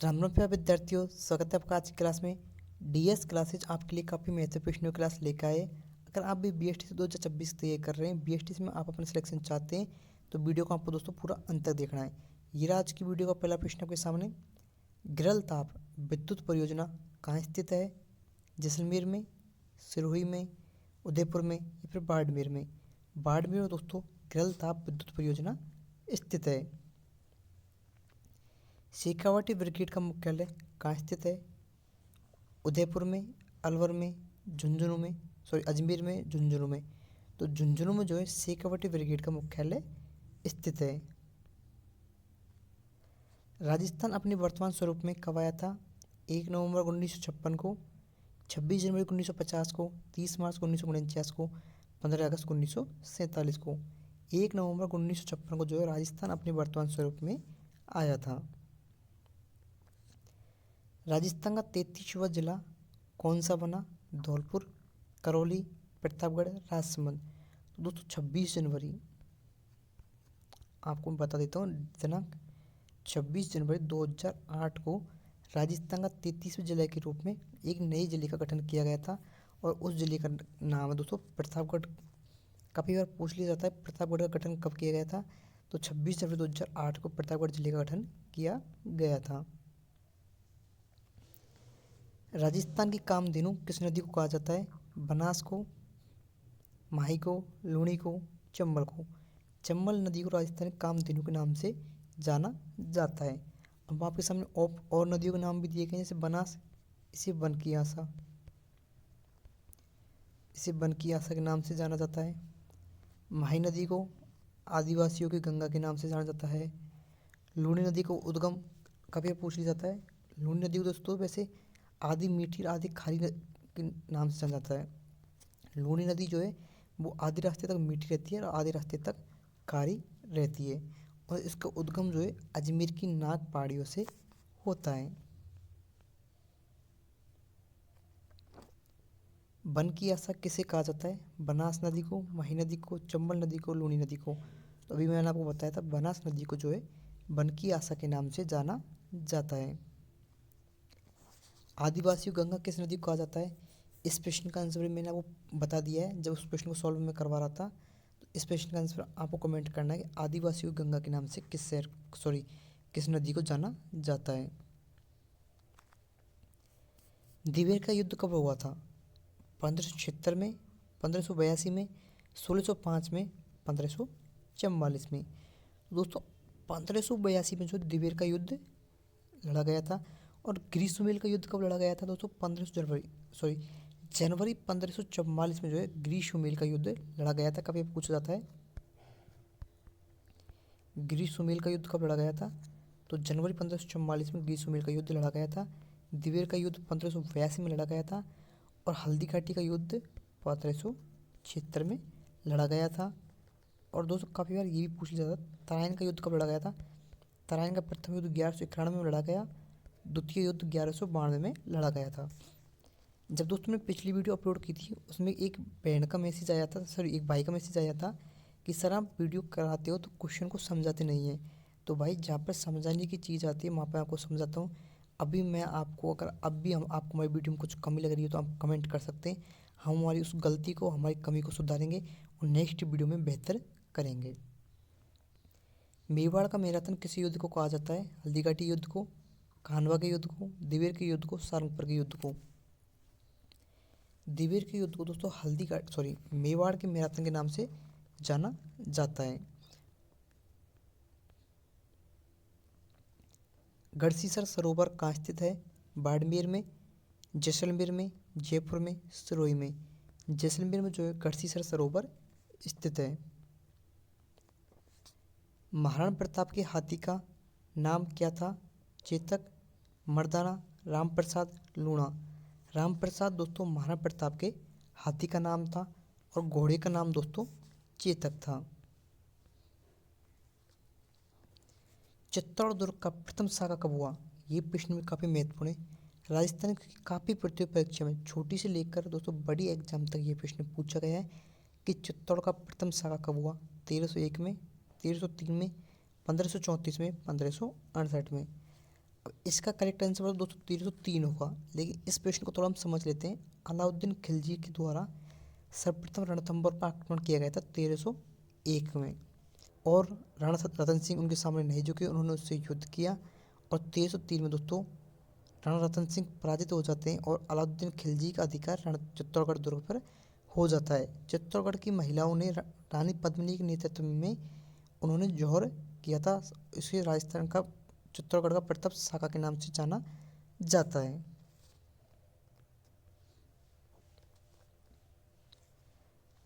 राम राम प्यारे विद्यार्थियों, स्वागत है आपका आज की क्लास में। डीएस क्लासेज आपके लिए काफ़ी महत्वपूर्ण क्लास लेकर आए। अगर आप भी बीएसटी से 2026 तैयार कर रहे हैं, बीएसटी में आप अपना सिलेक्शन चाहते हैं, तो वीडियो को आपको दोस्तों पूरा अंत तक देखना है। ये रहा आज की वीडियो का पहला प्रश्न आपके सामने। गिरलताप विद्युत परियोजना कहाँ स्थित है? जैसलमेर में, सिरोही में, उदयपुर में या फिर बाड़मेर में? बाड़मेर में दोस्तों गिरलताप विद्युत परियोजना स्थित है। शेखावाटी ब्रिगेड का मुख्यालय कहाँ स्थित है? उदयपुर में, अलवर में, झुंझुनू में, अजमेर में, झुंझुनू में। तो झुंझुनू में जो है शेखावाटी ब्रिगेड का मुख्यालय स्थित है। राजस्थान अपने वर्तमान स्वरूप में कब आया था? 1 नवंबर 1956 को, 26 जनवरी 1950 को, 30 मार्च 1949 को, 15 अगस्त 1947 को। 1 नवंबर 1956 को जो है राजस्थान अपने वर्तमान स्वरूप में आया था। राजस्थान का 33वां जिला कौन सा बना? धौलपुर, करौली, प्रतापगढ़, राजसमंद। तो दोस्तों 26 जनवरी, आपको मैं बता देता हूँ दिनांक, 26 जनवरी 2008 को राजस्थान का 33वें जिले के रूप में एक नए जिले का गठन किया गया था। और उस जिले का नाम है दोस्तों प्रतापगढ़। काफ़ी बार पूछ लिया जाता है प्रतापगढ़ का गठन कब किया गया था। तो 26 जनवरी 2008 को प्रतापगढ़ जिले का गठन किया गया था। राजस्थान की कामधेनु किस नदी को कहा जाता है? बनास को, माही को, लूणी को, चंबल को। चंबल नदी को राजस्थान की कामधेनु के नाम से जाना जाता है। अब आपके सामने और नदियों के नाम भी दिए गए हैं, जैसे बनास, इसे बनकी आसा, इसे बनकी आसा के नाम से जाना जाता है। माही नदी को आदिवासियों की गंगा के नाम से जाना जाता है। लूणी नदी को उद्गम कभी पूछ लिया जाता है। लूणी नदी को दोस्तों वैसे आधी मीठी और आधी खारी के नाम से जाना जाता है। लूणी नदी जो है वो आधे रास्ते तक मीठी रहती है और आधे रास्ते तक खारी रहती है। और इसका उद्गम जो है अजमेर की नाग पहाड़ियों से होता है। बन की आशा किसे कहा जाता है? बनास नदी को, माही नदी को, चंबल नदी को, लूणी नदी को। तो अभी मैंने आपको बताया था बनास नदी को जो है बन की आशा के नाम से जाना जाता है। आदिवासी गंगा किस नदी को कहा जाता है? इस प्रश्न का आंसर मैंने आपको बता दिया है जब उस प्रश्न को सॉल्व में करवा रहा था। तो इस प्रश्न का आंसर आपको कमेंट करना है कि आदिवासी गंगा के नाम से किस नदी को जाना जाता है। दिवेर का युद्ध कब हुआ था? 1576 में, 1582 में, 1605 में, 1544 में। दोस्तों 1582 में जो दिवेर का युद्ध लड़ा गया था। और ग्रीष्ममेल का युद्ध कब लड़ा गया था दोस्तों? जनवरी 1544 में जो है ग्रीष्ममेल का युद्ध लड़ा गया था। कभी पूछा जाता है ग्रीष्ममेल का युद्ध कब लड़ा गया था? तो जनवरी 1544 में ग्रीष्ममेल का युद्ध लड़ा गया था। दिवेर का युद्ध 1582 में लड़ा गया था। और हल्दी घाटी का युद्ध 1576 में लड़ा गया था। और दोस्तों काफ़ी बार ये भी पूछ लिया जाता है तराइन का युद्ध कब लड़ा गया था? तराइन का प्रथम युद्ध 1191 में लड़ा गया। द्वितीय युद्ध 1192 में लड़ा गया था। जब दोस्तों मैंने पिछली वीडियो अपलोड की थी उसमें एक बहन का मैसेज आया था, एक भाई का मैसेज आया था कि सर आप वीडियो कराते हो तो क्वेश्चन को समझाते नहीं हैं। तो भाई जहाँ पर समझाने की चीज़ आती है वहाँ पर आपको समझाता हूँ। अभी मैं आपको अगर अब भी हम आपको हमारी वीडियो में कुछ कमी लग रही है तो आप कमेंट कर सकते हैं। हम हमारी उस गलती को, हमारी कमी को सुधारेंगे और नेक्स्ट वीडियो में बेहतर करेंगे। मेवाड़ का मैराथन किस युद्ध को कहा जाता है? हल्दीघाटी युद्ध को, खानवा के युद्ध को, दिवेर के युद्ध को, सारंगपुर के युद्ध को। दिवेर के युद्ध को दोस्तों मेवाड़ के मैराथन के नाम से जाना जाता है। गढ़सीसर सरोवर कहाँ स्थित है? बाड़मेर में, जैसलमेर में, जयपुर में, सिरोही में। जैसलमेर में जो है गढ़सीसर सरोवर स्थित है। महाराणा प्रताप के हाथी का नाम क्या था? चेतक, मर्दाना, रामप्रसाद, लूणा। रामप्रसाद दोस्तों महाराणा प्रताप के हाथी का नाम था और घोड़े का नाम दोस्तों चेतक था। चित्तौड़ दुर्ग का प्रथम साका कब हुआ? ये प्रश्न भी काफ़ी महत्वपूर्ण है। राजस्थान की काफ़ी प्रतियोगी परीक्षा में छोटी से लेकर दोस्तों बड़ी एग्जाम तक ये प्रश्न पूछा गया है कि चित्तौड़ का प्रथम साका कब हुआ? 1301 में, 1303 में, 1534 में, 1568 में। अब इसका करेक्ट आंसर मतलब दोस्तों 1303 होगा, लेकिन इस प्रश्न को थोड़ा हम समझ लेते हैं। अलाउद्दीन खिलजी के द्वारा सर्वप्रथम रणथंभौर पर आक्रमण किया गया था 1301 में, और राणा रतन सिंह उनके सामने नहीं झुके, उन्होंने उससे युद्ध किया और 1303 में दोस्तों राणा रतन सिंह पराजित हो जाते हैं और अलाउद्दीन खिलजी का अधिकार चित्तौड़गढ़ दुर्ग पर हो जाता है। चित्तौड़गढ़ की महिलाओं ने रानी पद्मिनी के नेतृत्व में उन्होंने जौहर किया था। इसे राजस्थान का चित्तौड़गढ़ का प्रताप साका के नाम से जाना जाता है।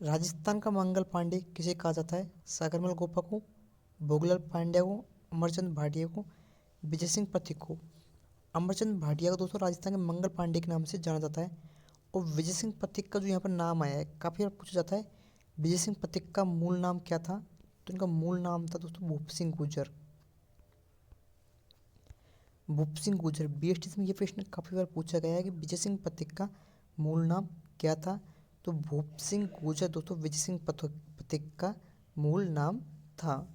राजस्थान का मंगल पांडे किसे कहा जाता है? सागरमल गोपा को, भोगलाल पांड्या को, अमरचंद भाटिया को, विजय सिंह पथिक को। अमरचंद भाटिया को दोस्तों राजस्थान के मंगल पांडे के नाम से जाना जाता है। और विजय सिंह पथिक का जो यहाँ पर नाम आया है काफ़ी बार पूछा जाता है, विजय सिंह पथिक का मूल नाम क्या था? तो इनका मूल नाम था दोस्तों भूप सिंह गुर्जर। भूप सिंह गुर्जर बीएसटी में ये प्रश्न काफ़ी बार पूछा गया है कि विजय सिंह पथिक का मूल नाम क्या था? तो भूप सिंह गुर्जर दोस्तों विजय सिंह पथिक का मूल नाम था।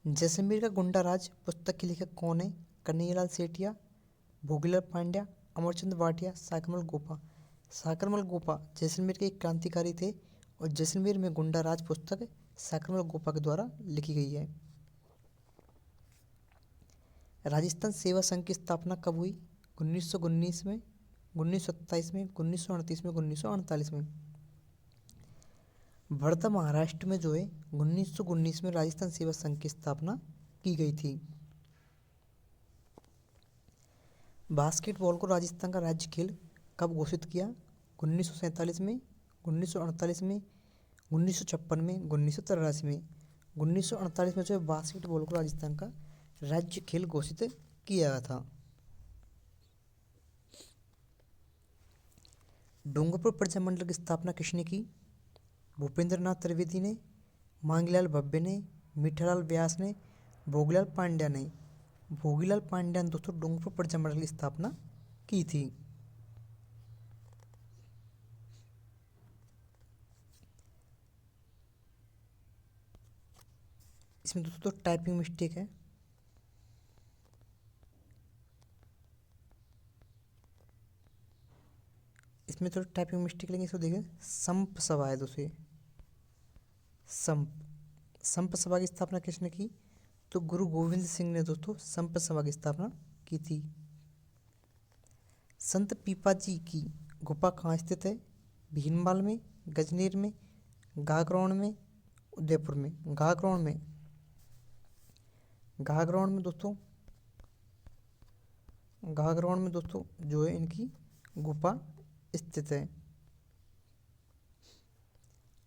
जैसलमेर का गुंडा राज पुस्तक के लेखक कौन है? कन्हैयालाल सेठिया, भोगीलाल पांड्या, अमरचंद भाटिया, साकरमल गोपा। साकरमल गोपा जैसलमेर के एक क्रांतिकारी थे और जैसलमेर में गुंडा राज पुस्तक साकरमल गोपा के द्वारा लिखी गई है। राजस्थान सेवा संघ की स्थापना कब हुई? 1919 में, 1927 में, 1938 में, 1948 में। वर्धा महाराष्ट्र में जो है 1919 में राजस्थान सेवा संघ की स्थापना की गई थी। बास्केटबॉल को राजस्थान का राज्य खेल कब घोषित किया? 1947 में, 1948 में, 1956 में, 1983 में। 1948 में जो है बास्केटबॉल को राजस्थान का राज्य खेल घोषित किया गया था। डूंगरपुर प्रजामंडल की स्थापना किसने की? भूपेंद्र नाथ त्रिवेदी ने, मांगीलाल भव्य ने, मीठालाल व्यास ने, भोगीलाल पांड्या ने। भोगीलाल पांड्या ने दोस्तों डूंगरपुर प्रजामंडल की स्थापना की थी। इसमें दोस्तों टाइपिंग मिस्टेक है। इसमें थोड़ा टाइपिंग मिस्टेक लेंगे, इसको देखिए संप सभा है दोस्तों। संप सभा की स्थापना किसने की? तो गुरु गोविंद सिंह ने दोस्तों संप सभा की स्थापना की थी। संत पीपाजी की गुफा कहाँ स्थित है? भीनमाल में, गजनेर में, गागरोन में, उदयपुर में। गागरोन में, गागरोन में दोस्तों, गागरोन में दोस्तों जो है इनकी गुफा स्थित है।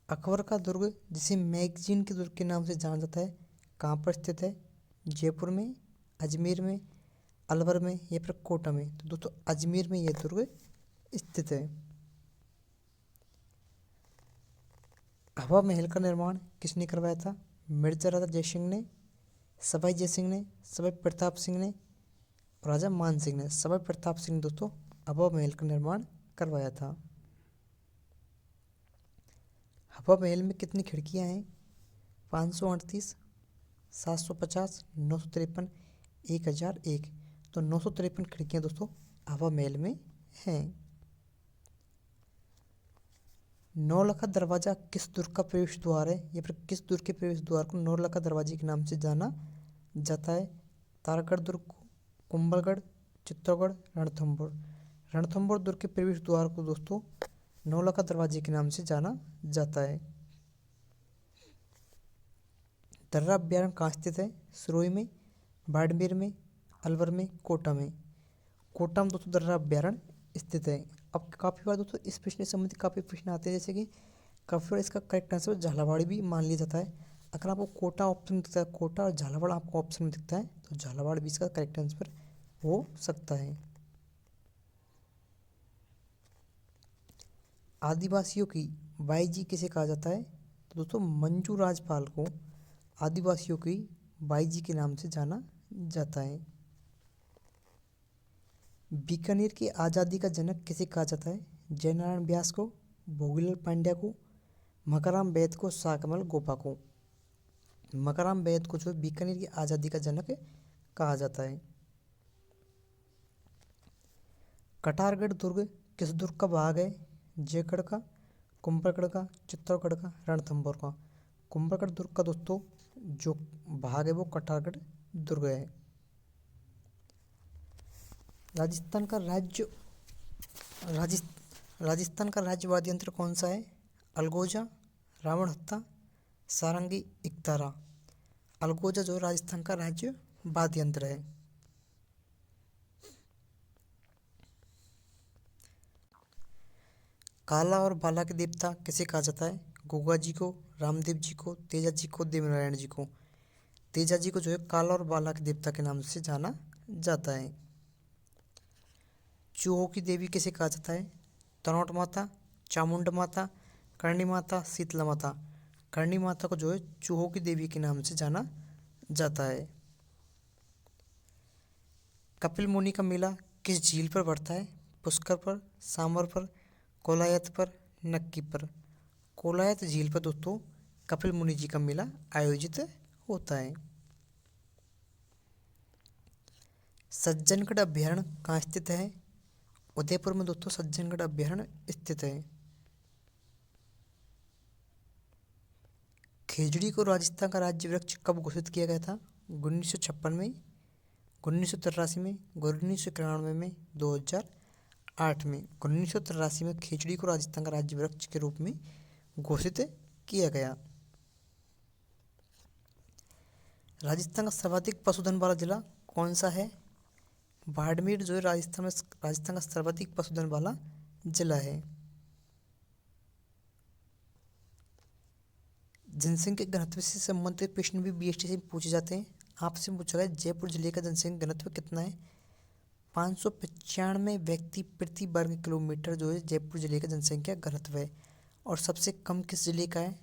अकबर का दुर्ग जिसे मैगजीन के दुर्ग के नाम से जाना जाता है कहाँ पर स्थित है? जयपुर में, अजमेर में, अलवर में या फिर कोटा में। तो दोस्तों अजमेर में यह दुर्ग स्थित है। हवा महल का निर्माण किसने करवाया था? मिर्जा राजा जयसिंह ने, सवाई जयसिंह ने, सवाई प्रताप सिंह ने, राजा मान सिंह ने। सवाई प्रताप सिंह ने दोस्तों हवा महल का निर्माण करवाया था। हवा महल में कितनी खिड़कियां हैं? 538, 750, 953, 1001। तो 953 खिड़कियां दोस्तों हवा महल में हैं। नौलखा दरवाजा किस दुर्ग का प्रवेश द्वार है या फिर किस दुर्ग के प्रवेश द्वार को नौलखा दरवाजे के नाम से जाना जाता है? तारगढ़ दुर्ग को, कुंभलगढ़, चित्तौड़गढ़, रणथंभौर। रणथंभौर दुर्ग के प्रवेश द्वार को दोस्तों नौलखा दरवाजे के नाम से जाना जाता है। दर्रा अभ्यारण्य कहाँ स्थित है? सिरोही में, बाड़मेर में, अलवर में, कोटा में। कोटा में दोस्तों दर्रा अभ्यारण्य स्थित है। अब काफ़ी बार दोस्तों इस प्रश्न से संबंधित काफ़ी प्रश्न आते हैं, जैसे कि काफ़ी बार इसका करेक्ट आंसर झालावाड़ भी मान लिया जाता है। अगर आपको कोटा ऑप्शन में दिखता है, कोटा और झालावाड़ आपको ऑप्शन में दिखता है, तो झालावाड़ भी इसका करेक्ट आंसर हो सकता है। आदिवासियों की बाईजी किसे कहा जाता है? तो दोस्तों मंजू राजपाल को आदिवासियों की बाईजी के नाम से जाना जाता है। बीकानेर की आज़ादी का जनक किसे कहा जाता है? जयनारायण व्यास को, भोगीलाल पांड्या को, मकाराम बैद को, साकरमल गोपा को। मकराम बैद को जो है बीकानेर की आज़ादी का जनक कहा जाता है। कटारगढ़ दुर्ग किस दुर्ग का भाग है? जयगढ़ का, कुंभलगढ़ का, चित्तौड़गढ़ का, रणथंभौर का। कुंभलगढ़ दुर्ग का दोस्तों जो भाग है वो कटारगढ़ दुर्ग है। राजस्थान का राज्य राजस्थान का राज्य वाद्य यंत्र कौन सा है? अलगोजा, रावण हत्था, सारंगी, इकतारा। अलगोजा जो राजस्थान का राज्य वाद्य यंत्र है। काला और बाला के देवता किसे कहा जाता है? गोगा जी को, रामदेव जी को, तेजा जी को, देवनारायण जी को। तेजा जी को जो है काला और बाला के देवता के नाम से जाना जाता है। चूहों की देवी किसे कहा जाता है? तनोट माता, चामुंड माता, करणी माता, शीतला माता। करणी माता को जो है चूहों की देवी के नाम से जाना जाता है। कपिल मुनि का मेला किस झील पर पड़ता है? पुष्कर पर, सामर पर, कोलायत पर, नक्की पर। कोलायत झील पर दोस्तों कपिल मुनि जी का मेला आयोजित होता है। सज्जनगढ़ अभ्यारण्य कहाँ स्थित है? उदयपुर में दोस्तों सज्जनगढ़ अभ्यारण्य स्थित है। खेजड़ी को राजस्थान का राज्य वृक्ष कब घोषित किया गया था? 1956 में, 1983 में, 1991 में, 2008 में। 1983 में खेजड़ी को राजस्थान का राज्य वृक्ष के रूप में घोषित किया गया। राजस्थान का सर्वाधिक पशुधन वाला जिला कौन सा है? बाड़मेर जो है राजस्थान का सर्वाधिक पशुधन वाला जिला है। जनसंख्या घनत्व से संबंधित प्रश्न भी बीएसटी से पूछे जाते हैं। आपसे पूछा गया जयपुर जिले का जनसंख्या घनत्व कितना है? 595 व्यक्ति प्रति वर्ग किलोमीटर जो है जयपुर जिले का जनसंख्या घनत्व है। और सबसे कम किस जिले का है?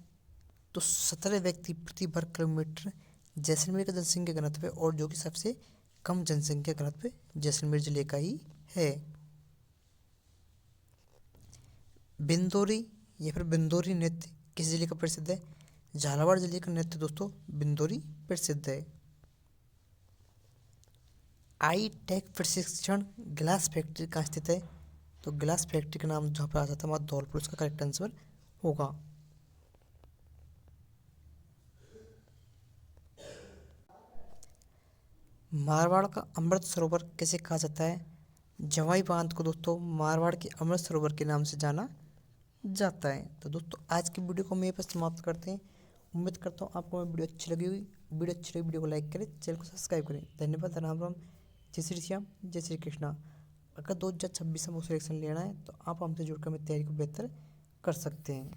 तो 17 व्यक्ति प्रति वर्ग किलोमीटर जैसलमेर का जनसंख्या घनत्व है। और जो कि सबसे कम जनसंख्या घनत्व जैसलमेर जिले का ही है। बिंदोरी या फिर बिंदोरी नृत्य किस जिले का प्रसिद्ध है? झालावाड़ जिले का नृत्य दोस्तों बिंदोरी प्रसिद्ध है। आई टेक प्रशिक्षण ग्लास फैक्ट्री कहाँ स्थित है? तो ग्लास फैक्ट्री का नाम जहाँ पर आ जाता है वहाँ धौलपुर इसका करेक्ट आंसर होगा। मारवाड़ का अमृत सरोवर किसे कहा जाता है? जवाई बांध को दोस्तों मारवाड़ के अमृत सरोवर के नाम से जाना जाता है। तो दोस्तों आज की वीडियो को मैं पर समाप्त करते हैं। उम्मीद करता हूँ आपको मेरी वीडियो अच्छी लगी होगी। वीडियो को लाइक करें, चैनल को सब्सक्राइब करें। धन्यवाद। राम राम। जय श्री श्याम, जय श्री कृष्णा। अगर 2026 में वो सिलेक्शन लेना है तो आप हमसे जुड़कर अपनी तैयारी को बेहतर कर सकते हैं।